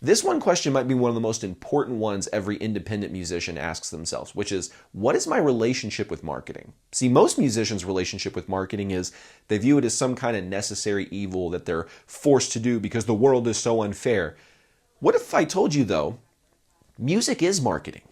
This one question might be one of the most important ones every independent musician asks themselves, which is, what is my relationship with marketing? See, most musicians' relationship with marketing is they view it as some kind of necessary evil that they're forced to do because the world is so unfair. What if I told you, though, music is marketing,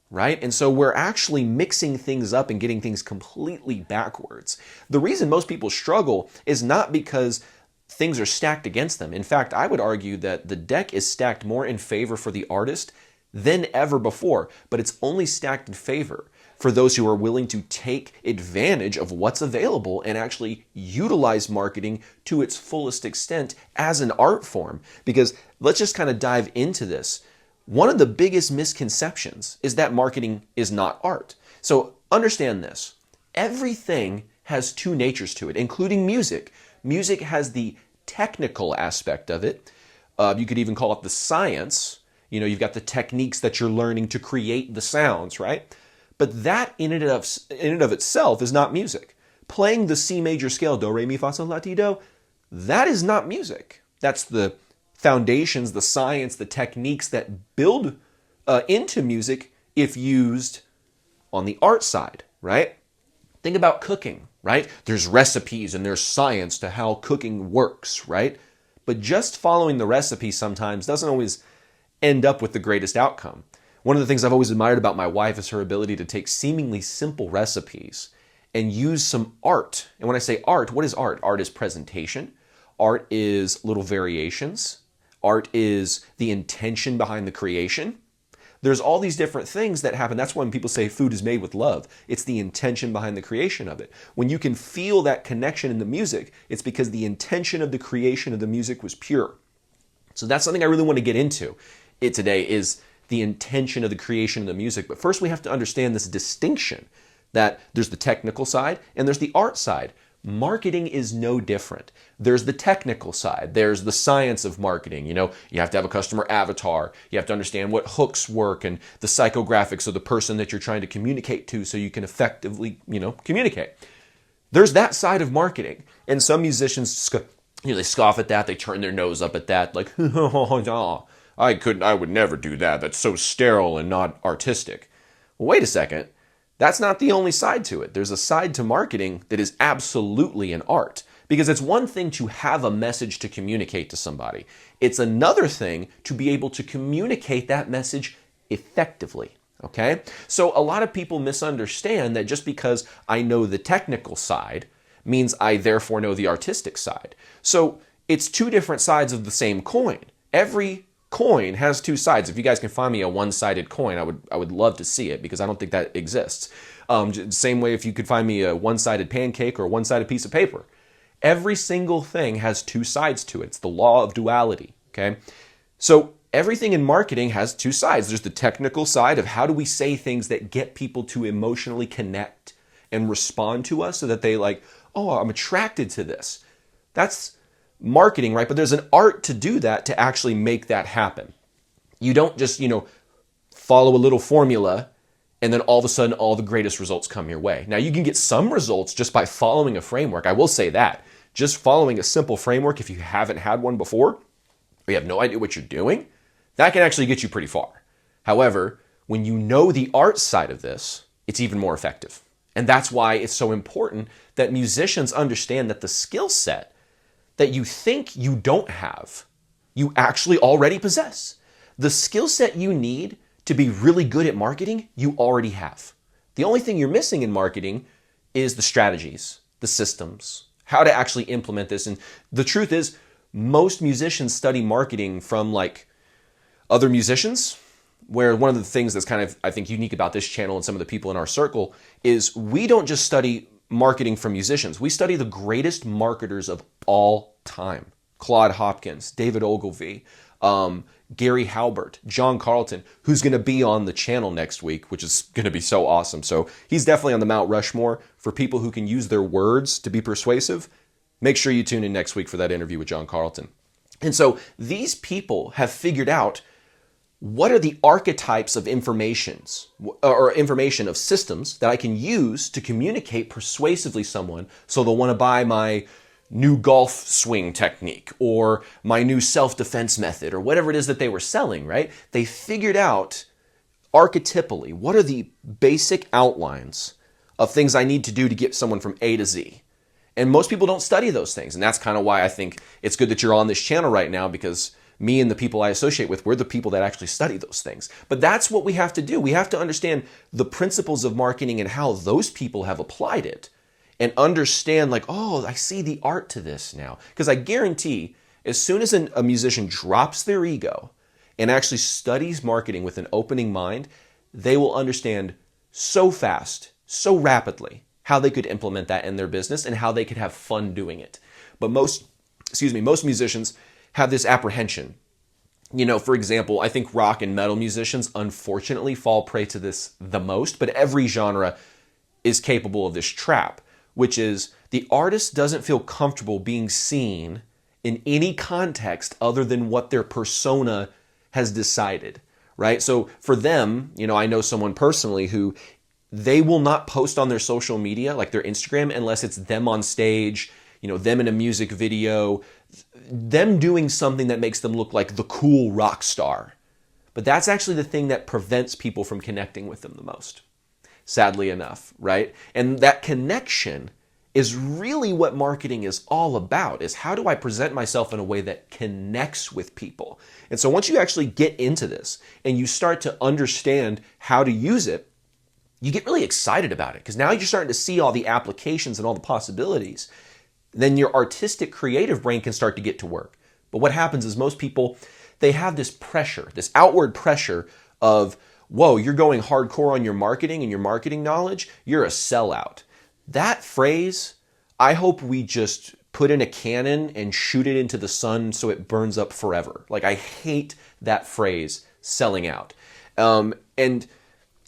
right? And so we're actually mixing things up and getting things completely backwards. The reason most people struggle is not because things are stacked against them. In fact, I would argue that the deck is stacked more in favor for the artist than ever before, but it's only stacked in favor for those who are willing to take advantage of what's available and actually utilize marketing to its fullest extent as an art form. Because let's just kind of dive into this. One of the biggest misconceptions is that marketing is not art. So understand this. Everything has two natures to it, including music. Music has the technical aspect of it. You could even call it the science. You've got the techniques that you're learning to create the sounds, right? But that in and of itself is not music. Playing the C major scale, do, re, mi, fa, sol, la, ti, do, that is not music. That's the foundations, the science, the techniques that build into music if used on the art side, right? Think about cooking, right? There's recipes and there's science to how cooking works, right? But just following the recipe sometimes doesn't always end up with the greatest outcome. One of the things I've always admired about my wife is her ability to take seemingly simple recipes and use some art. And when I say art, what is art? Art is presentation. Art is little variations. Art is the intention behind the creation. There's all these different things that happen. That's when people say food is made with love. It's the intention behind the creation of it. When you can feel that connection in the music, it's because the intention of the creation of the music was pure. So that's something I really want to get into today is the intention of the creation of the music. But first we have to understand this distinction that there's the technical side and there's the art side. Marketing is no different. There's the technical side. There's the science of marketing. You have to have a customer avatar. You have to understand what hooks work and the psychographics of the person that you're trying to communicate to so you can effectively, communicate. There's that side of marketing. And some musicians, they scoff at that. They turn their nose up at that. Like, I would never do that. That's so sterile and not artistic. Well, wait a second. That's not the only side to it. There's a side to marketing that is absolutely an art. Because it's one thing to have a message to communicate to somebody. It's another thing to be able to communicate that message effectively. Okay? So a lot of people misunderstand that just because I know the technical side means I therefore know the artistic side. So it's two different sides of the same coin. Every coin has two sides. If you guys can find me a one-sided coin, I would love to see it because I don't think that exists. Same way if you could find me a one-sided pancake or a one-sided piece of paper. Every single thing has two sides to it. It's the law of duality, okay? So everything in marketing has two sides. There's the technical side of how do we say things that get people to emotionally connect and respond to us so that they I'm attracted to this. That's marketing, right? But there's an art to do that, to actually make that happen. You don't just, follow a little formula and then all of a sudden all the greatest results come your way. Now you can get some results just by following a framework. I will say that. Just following a simple framework, if you haven't had one before, or you have no idea what you're doing, that can actually get you pretty far. However, when you know the art side of this, it's even more effective. And that's why it's so important that musicians understand that the skill set that you think you don't have, you actually already possess. The skill set you need to be really good at marketing, you already have. The only thing you're missing in marketing is the strategies, the systems, how to actually implement this. And the truth is, most musicians study marketing from other musicians, where one of the things that's kind of, I think, unique about this channel and some of the people in our circle is we don't just study marketing from musicians. We study the greatest marketers of all time. Claude Hopkins, David Ogilvy, Gary Halbert, John Carlton, who's going to be on the channel next week, which is going to be so awesome. So he's definitely on the Mount Rushmore for people who can use their words to be persuasive. Make sure you tune in next week for that interview with John Carlton. And so these people have figured out what are the archetypes of information of systems that I can use to communicate persuasively someone so they'll want to buy my new golf swing technique or my new self-defense method or whatever it is that they were selling, right? They figured out archetypally what are the basic outlines of things I need to do to get someone from A to Z. And most people don't study those things. And that's kind of why I think it's good that you're on this channel right now, because me and the people I associate with, we're the people that actually study those things. But that's what we have to do. We have to understand the principles of marketing and how those people have applied it and understand like, oh, I see the art to this now. Because I guarantee as soon as a musician drops their ego and actually studies marketing with an opening mind, they will understand so fast, so rapidly how they could implement that in their business and how they could have fun doing it. But most musicians have this apprehension. You know, for example, I think rock and metal musicians unfortunately fall prey to this the most, but every genre is capable of this trap, which is the artist doesn't feel comfortable being seen in any context other than what their persona has decided, right? So for them, you know, I know someone personally who they will not post on their social media, like their Instagram, unless it's them on stage, you know, them in a music video, them doing something that makes them look like the cool rock star. But that's actually the thing that prevents people from connecting with them the most, sadly enough, right? And that connection is really what marketing is all about, is how do I present myself in a way that connects with people? And so once you actually get into this and you start to understand how to use it, you get really excited about it because now you're starting to see all the applications and all the possibilities. Then your artistic creative brain can start to get to work. But what happens is most people, they have this pressure, this outward pressure of, whoa, you're going hardcore on your marketing and your marketing knowledge, you're a sellout. That phrase, I hope we just put in a cannon and shoot it into the sun so it burns up forever. Like, I hate that phrase, selling out. And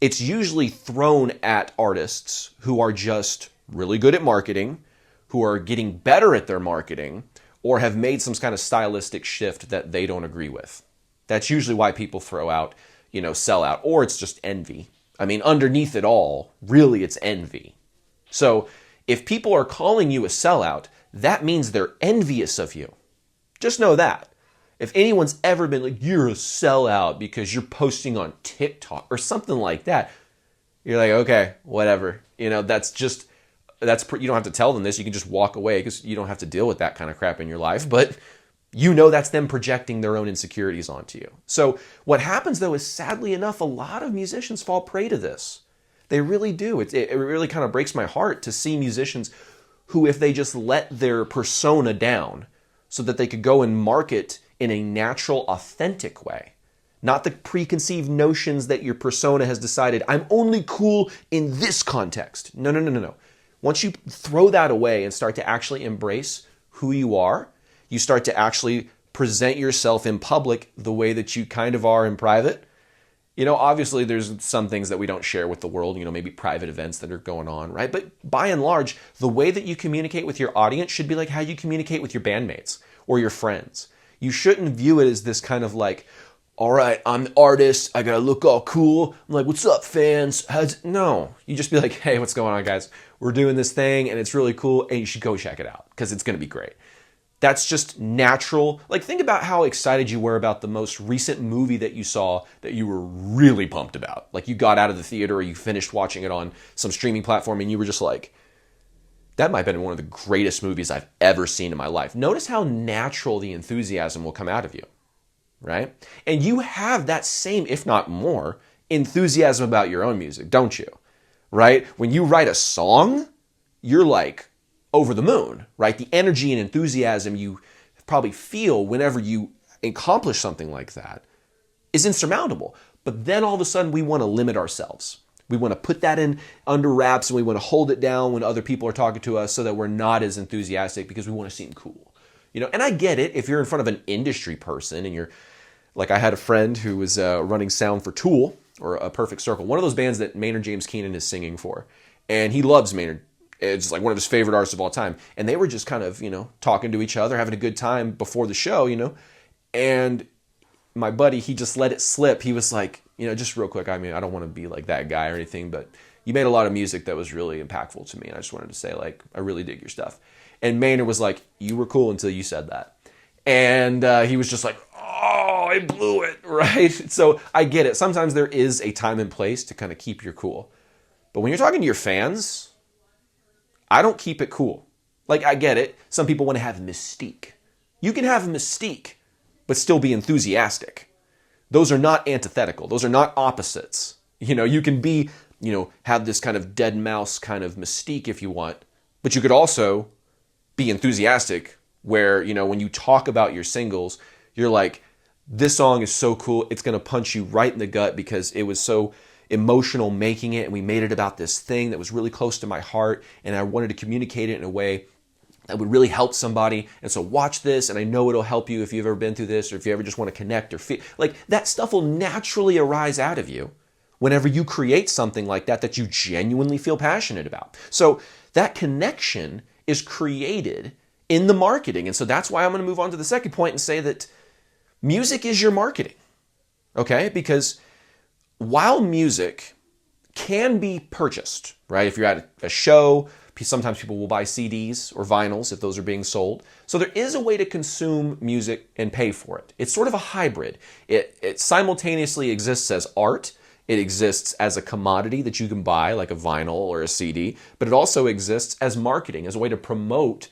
it's usually thrown at artists who are just really good at marketing, who are getting better at their marketing, or have made some kind of stylistic shift that they don't agree with. That's usually why people throw out, you know, sell out, or it's just envy. I mean, underneath it all, really it's envy. So if people are calling you a sellout, that means they're envious of you. Just know that. If anyone's ever been like, you're a sellout because you're posting on TikTok or something like that, you're like, okay, whatever. You know, you don't have to tell them this. You can just walk away because you don't have to deal with that kind of crap in your life. But you know that's them projecting their own insecurities onto you. So what happens, though, is sadly enough, a lot of musicians fall prey to this. They really do. It really kind of breaks my heart to see musicians who, if they just let their persona down so that they could go and market in a natural, authentic way, not the preconceived notions that your persona has decided, I'm only cool in this context. No. Once you throw that away and start to actually embrace who you are, you start to actually present yourself in public the way that you kind of are in private. You know, obviously there's some things that we don't share with the world, you know, maybe private events that are going on, right? But by and large, the way that you communicate with your audience should be like how you communicate with your bandmates or your friends. You shouldn't view it as this kind of like, all right, I'm the artist, I gotta look all cool. I'm like, what's up, fans? No, you just be like, hey, what's going on, guys? We're doing this thing and it's really cool and you should go check it out because it's gonna be great. That's just natural. Like, think about how excited you were about the most recent movie that you saw that you were really pumped about. Like, you got out of the theater or you finished watching it on some streaming platform and you were just like, that might have been one of the greatest movies I've ever seen in my life. Notice how natural the enthusiasm will come out of you, right? And you have that same, if not more, enthusiasm about your own music, don't you? Right? When you write a song, you're like over the moon, right? The energy and enthusiasm you probably feel whenever you accomplish something like that is insurmountable. But then all of a sudden we want to limit ourselves. We want to put that in under wraps and we want to hold it down when other people are talking to us so that we're not as enthusiastic because we want to seem cool. You know, and I get it if you're in front of an industry person and you're, like, I had a friend who was running sound for Tool, or A Perfect Circle, one of those bands that Maynard James Keenan is singing for. And he loves Maynard. It's like one of his favorite artists of all time. And they were just kind of, you know, talking to each other, having a good time before the show, you know. And my buddy, he just let it slip. He was like, you know, just real quick, I mean, I don't want to be like that guy or anything, but you made a lot of music that was really impactful to me. And I just wanted to say, like, I really dig your stuff. And Maynard was like, you were cool until you said that. And he was just like, oh, I blew it, right? So I get it. Sometimes there is a time and place to kind of keep your cool. But when you're talking to your fans, I don't keep it cool. Like, I get it. Some people want to have mystique. You can have mystique, but still be enthusiastic. Those are not antithetical. Those are not opposites. You can be, have this kind of dead mouse kind of mystique if you want, but you could also be enthusiastic where, when you talk about your singles, you're like, this song is so cool. It's going to punch you right in the gut because it was so emotional making it, and we made it about this thing that was really close to my heart, and I wanted to communicate it in a way that would really help somebody. And so watch this, and I know it'll help you if you've ever been through this, or if you ever just want to connect or feel like that stuff will naturally arise out of you whenever you create something like that you genuinely feel passionate about. So that connection is created in the marketing. And so that's why I'm going to move on to the second point and say that music is your marketing. Okay? Because while music can be purchased, right? If you're at a show, sometimes people will buy CDs or vinyls if those are being sold. So there is a way to consume music and pay for it. It's sort of a hybrid. It simultaneously exists as art. It exists as a commodity that you can buy, like a vinyl or a CD, but it also exists as marketing, as a way to promote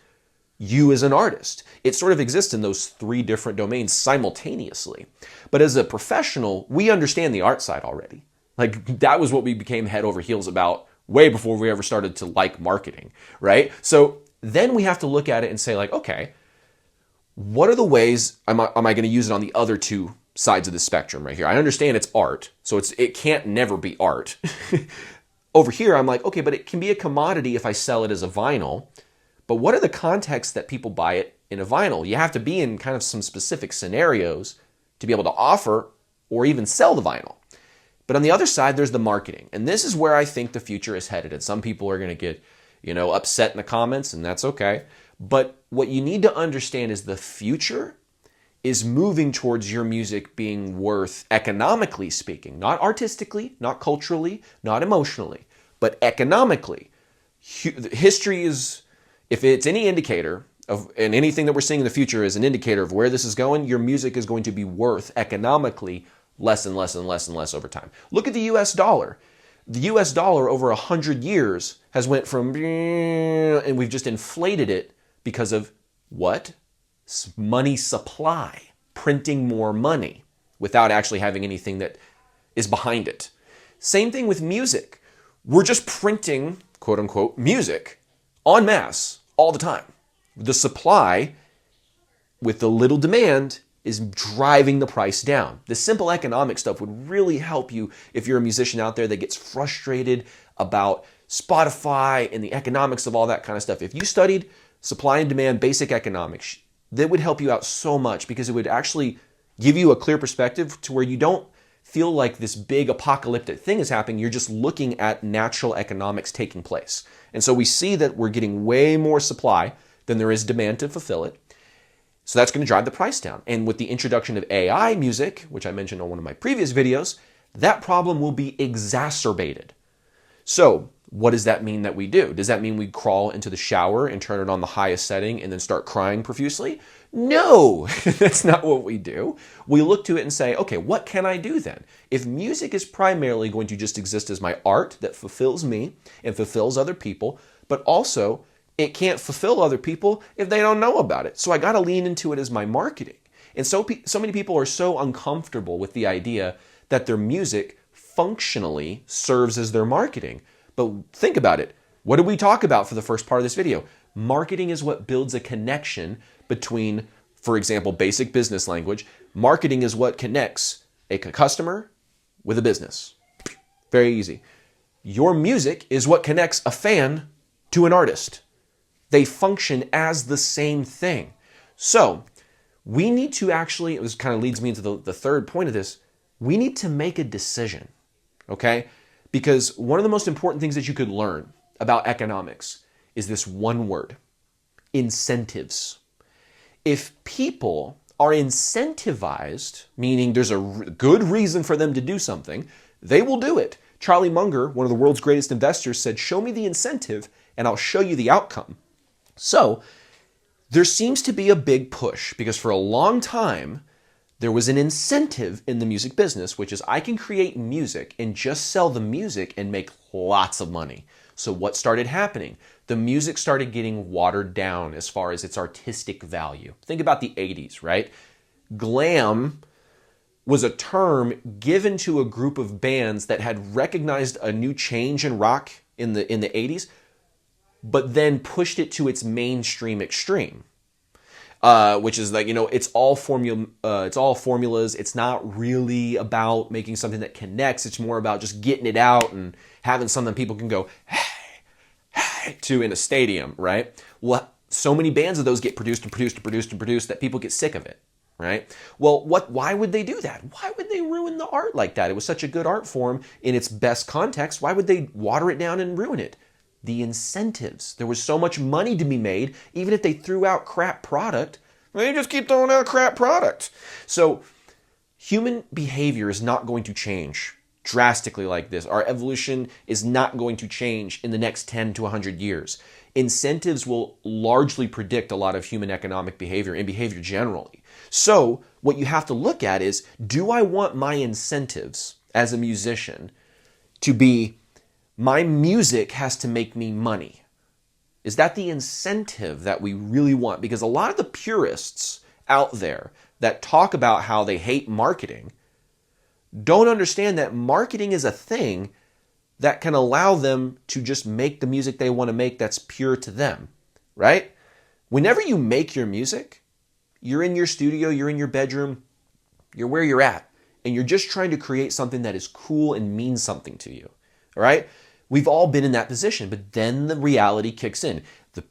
you as an artist. It sort of exists in those three different domains simultaneously. But as a professional, we understand the art side already. Like, that was what we became head over heels about way before we ever started to like marketing, right? So then we have to look at it and say, like, okay, what are the ways am I going to use it on the other two sides of the spectrum right here? I understand it's art, so it can't never be art. Over here, I'm like, okay, but it can be a commodity if I sell it as a vinyl. But what are the contexts that people buy it in a vinyl? You have to be in kind of some specific scenarios to be able to offer or even sell the vinyl. But on the other side, there's the marketing. And this is where I think the future is headed. And some people are going to get, upset in the comments, and that's okay. But what you need to understand is the future is moving towards your music being worth, economically speaking, not artistically, not culturally, not emotionally, but economically. History is, if it's any indicator of, and anything that we're seeing in the future is an indicator of where this is going, your music is going to be worth economically less and less and less and less over time. Look at the US dollar. The US dollar over 100 years has went from, and we've just inflated it because of what? Money supply, printing more money without actually having anything that is behind it. Same thing with music. We're just printing, quote unquote, music en masse all the time. The supply with the little demand is driving the price down. The simple economic stuff would really help you if you're a musician out there that gets frustrated about Spotify and the economics of all that kind of stuff. If you studied supply and demand, basic economics, that would help you out so much because it would actually give you a clear perspective to where you don't feel like this big apocalyptic thing is happening. You're just looking at natural economics taking place. And so we see that we're getting way more supply than there is demand to fulfill it. So that's going to drive the price down. And with the introduction of AI music, which I mentioned on one of my previous videos, that problem will be exacerbated. So what does that mean that we do? Does that mean we crawl into the shower and turn it on the highest setting and then start crying profusely? No, that's not what we do. We look to it and say, okay, what can I do then? If music is primarily going to just exist as my art that fulfills me and fulfills other people, but also it can't fulfill other people if they don't know about it. So I got to lean into it as my marketing. And so many people are so uncomfortable with the idea that their music functionally serves as their marketing. But think about it. What did we talk about for the first part of this video? Marketing is what builds a connection between, for example, basic business language. Marketing is what connects a customer with a business. Very easy. Your music is what connects a fan to an artist. They function as the same thing. So we need to actually, this kind of leads me into the third point of this, we need to make a decision, okay? Because one of the most important things that you could learn about economics is this one word, incentives. If people are incentivized, meaning there's a good reason for them to do something, they will do it. Charlie Munger, one of the world's greatest investors, said, show me the incentive and I'll show you the outcome. So there seems to be a big push because for a long time, there was an incentive in the music business, which is I can create music and just sell the music and make lots of money. So what started happening? The music started getting watered down as far as its artistic value. Think about the 80s, right? Glam was a term given to a group of bands that had recognized a new change in rock in the 80s, but then pushed it to its mainstream extreme, which is like, it's all formulas. It's not really about making something that connects. It's more about just getting it out and having something people can go, hey, hey, to in a stadium, right? Well, so many bands of those get produced that people get sick of it, right? Well, why would they do that? Why would they ruin the art like that? It was such a good art form in its best context. Why would they water it down and ruin it? The incentives. There was so much money to be made, even if they threw out crap product, they just keep throwing out crap product. So human behavior is not going to change drastically like this. Our evolution is not going to change in the next 10 to 100 years. Incentives will largely predict a lot of human economic behavior and behavior generally. So what you have to look at is, do I want my incentives as a musician to be my music has to make me money? Is that the incentive that we really want? Because a lot of the purists out there that talk about how they hate marketing don't understand that marketing is a thing that can allow them to just make the music they want to make that's pure to them, right? Whenever you make your music, you're in your studio, you're in your bedroom, you're where you're at, and you're just trying to create something that is cool and means something to you, all right? We've all been in that position, but then the reality kicks in.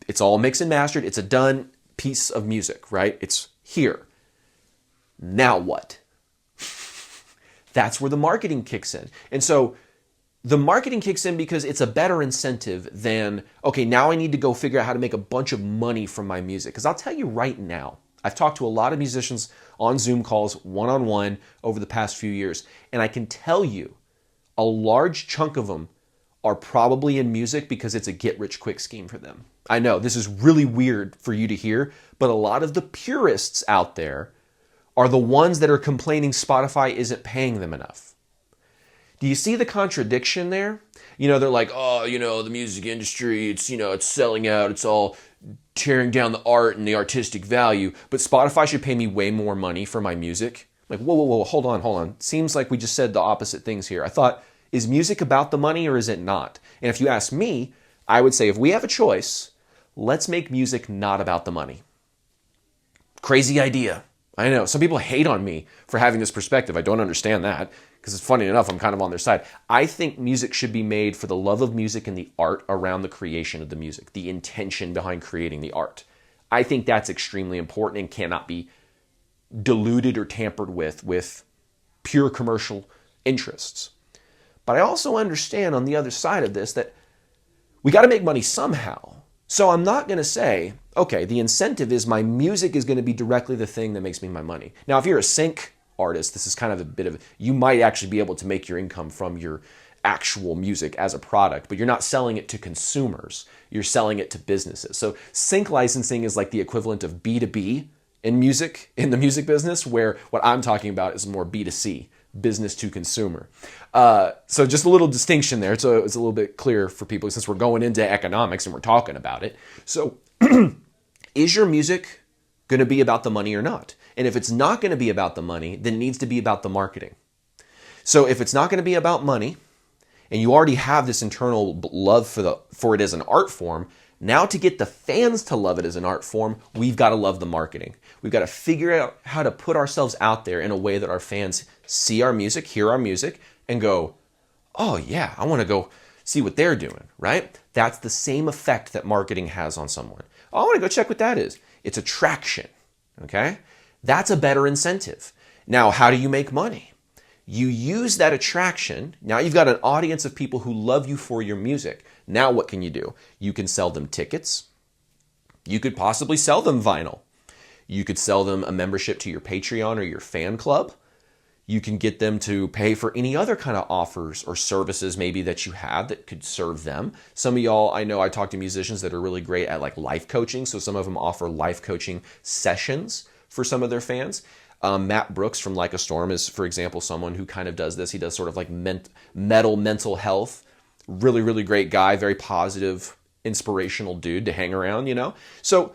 It's all mixed and mastered. It's a done piece of music, right? It's here. Now what? That's where the marketing kicks in. And so the marketing kicks in because it's a better incentive than, okay, now I need to go figure out how to make a bunch of money from my music. Because I'll tell you right now, I've talked to a lot of musicians on Zoom calls, one-on-one, over the past few years, and I can tell you a large chunk of them are probably in music because it's a get-rich-quick scheme for them. I know, this is really weird for you to hear, but a lot of the purists out there are the ones that are complaining Spotify isn't paying them enough. Do you see the contradiction there? They're like, oh, the music industry, it's selling out, it's all tearing down the art and the artistic value, but Spotify should pay me way more money for my music. Like, whoa, hold on. Seems like we just said the opposite things here. I thought, is music about the money or is it not? And if you ask me, I would say if we have a choice, let's make music not about the money. Crazy idea. I know. Some people hate on me for having this perspective. I don't understand that because it's funny enough, I'm kind of on their side. I think music should be made for the love of music and the art around the creation of the music, the intention behind creating the art. I think that's extremely important and cannot be diluted or tampered with pure commercial interests. But I also understand on the other side of this that we got to make money somehow. So I'm not going to say, okay, the incentive is my music is going to be directly the thing that makes me my money. Now, if you're a sync artist, this is kind of a bit of, you might actually be able to make your income from your actual music as a product, but you're not selling it to consumers. You're selling it to businesses. So sync licensing is like the equivalent of B2B in music, in the music business, where what I'm talking about is more B2C, business to consumer. So just a little distinction there. So it's a little bit clear for people since we're going into economics and we're talking about it. So is your music going to be about the money or not? And if it's not going to be about the money, then it needs to be about the marketing. So if it's not going to be about money, and you already have this internal love for it as an art form, now to get the fans to love it as an art form, we've got to love the marketing. We've got to figure out how to put ourselves out there in a way that our fans see our music, hear our music, and go, oh yeah, I want to go see what they're doing, right? That's the same effect that marketing has on someone. Oh, I want to go check what that is. It's attraction, okay? That's a better incentive. Now, how do you make money? You use that attraction. Now you've got an audience of people who love you for your music. Now what can you do? You can sell them tickets. You could possibly sell them vinyl. You could sell them a membership to your Patreon or your fan club. You can get them to pay for any other kind of offers or services maybe that you have that could serve them. Some of y'all, I know I talk to musicians that are really great at like life coaching. So some of them offer life coaching sessions for some of their fans. Matt Brooks from Like a Storm is, for example, someone who kind of does this. He does sort of like mental health. Really, really great guy, very positive, inspirational dude to hang around, you know? So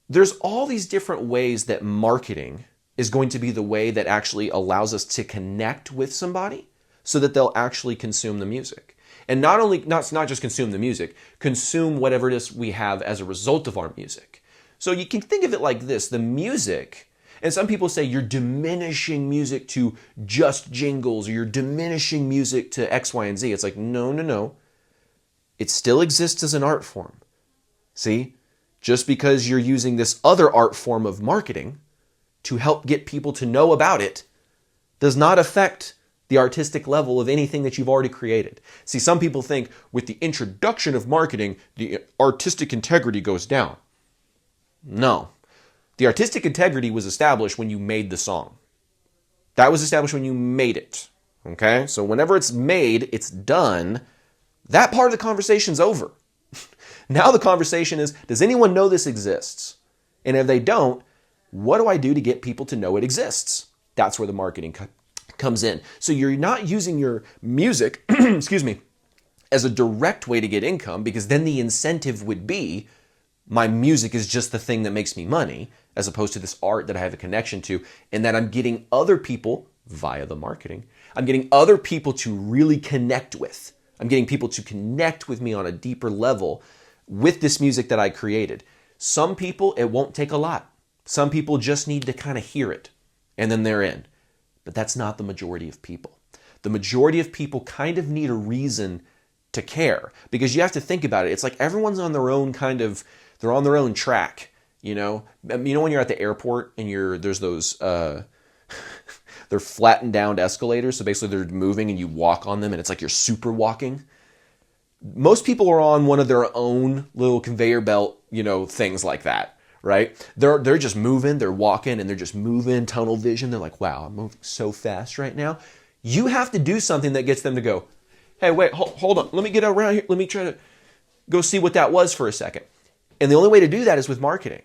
there's all these different ways that marketing is going to be the way that actually allows us to connect with somebody so that they'll actually consume the music. And not just consume the music, consume whatever it is we have as a result of our music. So you can think of it like this, the music, and some people say you're diminishing music to just jingles, or you're diminishing music to X, Y, and Z. It's like, no. It still exists as an art form. See? Just because you're using this other art form of marketing to help get people to know about it does not affect the artistic level of anything that you've already created. See, some people think with the introduction of marketing, the artistic integrity goes down. No. The artistic integrity was established when you made the song. That was established when you made it. Okay? So whenever it's made, it's done, that part of the conversation's over. Now the conversation is, does anyone know this exists? And if they don't, what do I do to get people to know it exists? That's where the marketing comes in. So you're not using your music, excuse me, as a direct way to get income, because then the incentive would be my music is just the thing that makes me money, as opposed to this art that I have a connection to, and that I'm getting other people via the marketing. I'm getting other people to really connect with. I'm getting people to connect with me on a deeper level with this music that I created. Some people, it won't take a lot. Some people just need to kind of hear it, and then they're in. But that's not the majority of people. The majority of people kind of need a reason to care, because you have to think about it. It's like everyone's on their own they're on their own track, you know? When you're at the airport and there's those, they're flattened down escalators. So basically they're moving and you walk on them and it's like you're super walking. Most people are on one of their own little conveyor belt, things like that, right? They're just moving, they're walking, and they're just moving, tunnel vision. They're like, wow, I'm moving so fast right now. You have to do something that gets them to go, hey, wait, hold on. Let me get around here. Let me try to go see what that was for a second. And the only way to do that is with marketing.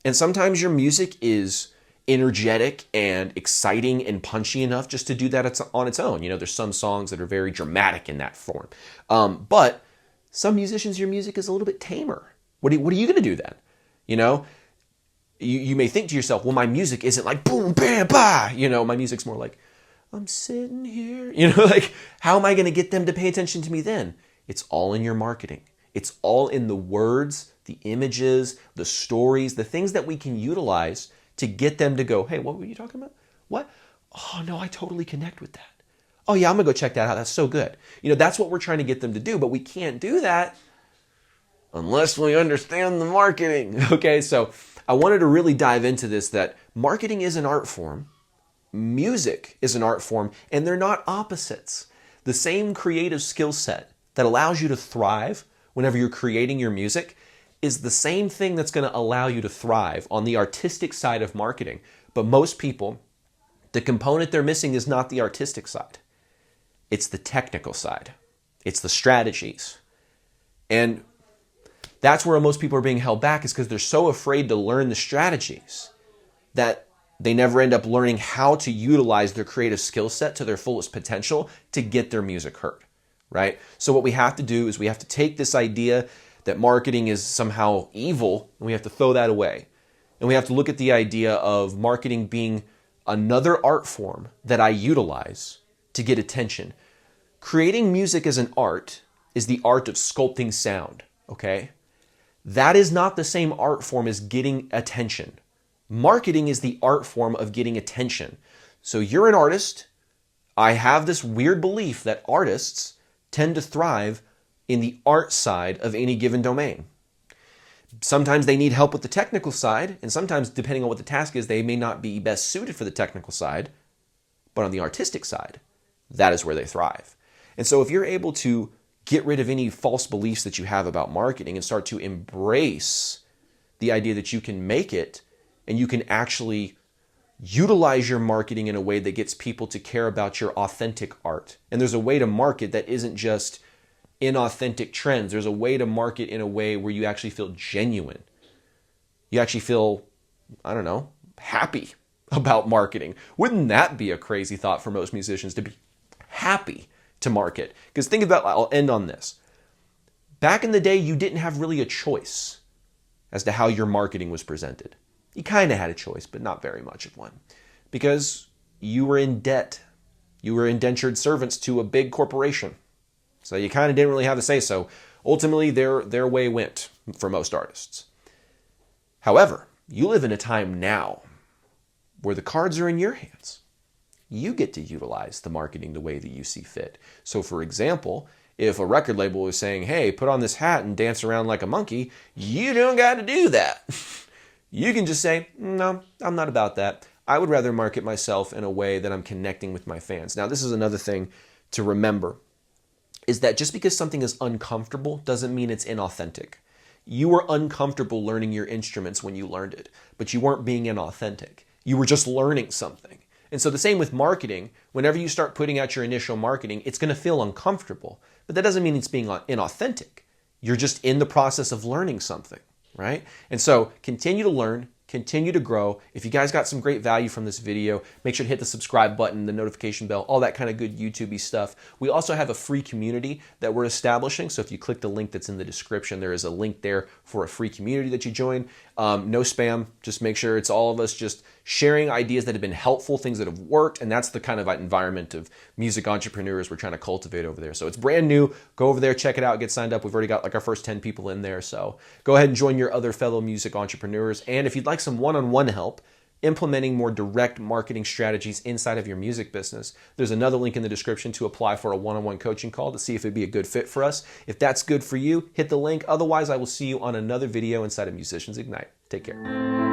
And sometimes your music is energetic and exciting and punchy enough just to do that on its own. There's some songs that are very dramatic in that form. But some musicians, your music is a little bit tamer. What are you going to do then? You may think to yourself, well, my music isn't like boom, bam, bah. My music's more like, I'm sitting here. Like, how am I going to get them to pay attention to me then? It's all in your marketing. It's all in the words, the images, the stories, the things that we can utilize to get them to go, hey, what were you talking about? What? Oh, no, I totally connect with that. Oh, yeah, I'm going to go check that out. That's so good. That's what we're trying to get them to do, but we can't do that unless we understand the marketing. Okay, so I wanted to really dive into this, that marketing is an art form. Music is an art form, and they're not opposites. The same creative skill set that allows you to thrive whenever you're creating your music is the same thing that's going to allow you to thrive on the artistic side of marketing. But most people, the component they're missing is not the artistic side. It's the technical side. It's the strategies. And that's where most people are being held back, is because they're so afraid to learn the strategies that they never end up learning how to utilize their creative skill set to their fullest potential to get their music heard, right? So what we have to do is we have to take this idea that marketing is somehow evil, and we have to throw that away. And we have to look at the idea of marketing being another art form that I utilize to get attention. Creating music as an art is the art of sculpting sound, okay? That is not the same art form as getting attention. Marketing is the art form of getting attention. So you're an artist. I have this weird belief that artists tend to thrive in the art side of any given domain. Sometimes they need help with the technical side, and sometimes, depending on what the task is, they may not be best suited for the technical side. But on the artistic side, that is where they thrive. And so if you're able to get rid of any false beliefs that you have about marketing and start to embrace the idea that you can make it and you can actually Utilize your marketing in a way that gets people to care about your authentic art. And there's a way to market that isn't just inauthentic trends. There's a way to market in a way where you actually feel genuine. You actually feel, I don't know, happy about marketing. Wouldn't that be a crazy thought for most musicians, to be happy to market? Because think about, I'll end on this. Back in the day, you didn't have really a choice as to how your marketing was presented. You kind of had a choice, but not very much of one, because you were in debt. You were indentured servants to a big corporation. So you kind of didn't really have a say so. Ultimately, their way went for most artists. However, you live in a time now where the cards are in your hands. You get to utilize the marketing the way that you see fit. So for example, if a record label was saying, hey, put on this hat and dance around like a monkey, you don't got to do that. You can just say, no, I'm not about that. I would rather market myself in a way that I'm connecting with my fans. Now, this is another thing to remember, is that just because something is uncomfortable doesn't mean it's inauthentic. You were uncomfortable learning your instruments when you learned it, but you weren't being inauthentic. You were just learning something. And so the same with marketing. Whenever you start putting out your initial marketing, it's going to feel uncomfortable, but that doesn't mean it's being inauthentic. You're just in the process of learning something, right? And so continue to learn, continue to grow. If you guys got some great value from this video, make sure to hit the subscribe button, the notification bell, all that kind of good YouTube-y stuff. We also have a free community that we're establishing. So if you click the link that's in the description, there is a link there for a free community that you join. No spam. Just make sure it's all of us just sharing ideas that have been helpful, things that have worked. And that's the kind of environment of music entrepreneurs we're trying to cultivate over there. So it's brand new. Go over there, check it out, get signed up. We've already got like our first 10 people in there. So go ahead and join your other fellow music entrepreneurs. And if you'd like some one-on-one help implementing more direct marketing strategies inside of your music business, there's another link in the description to apply for a one-on-one coaching call to see if it'd be a good fit for us. If that's good for you, hit the link. Otherwise, I will see you on another video inside of Musicians Ignite. Take care.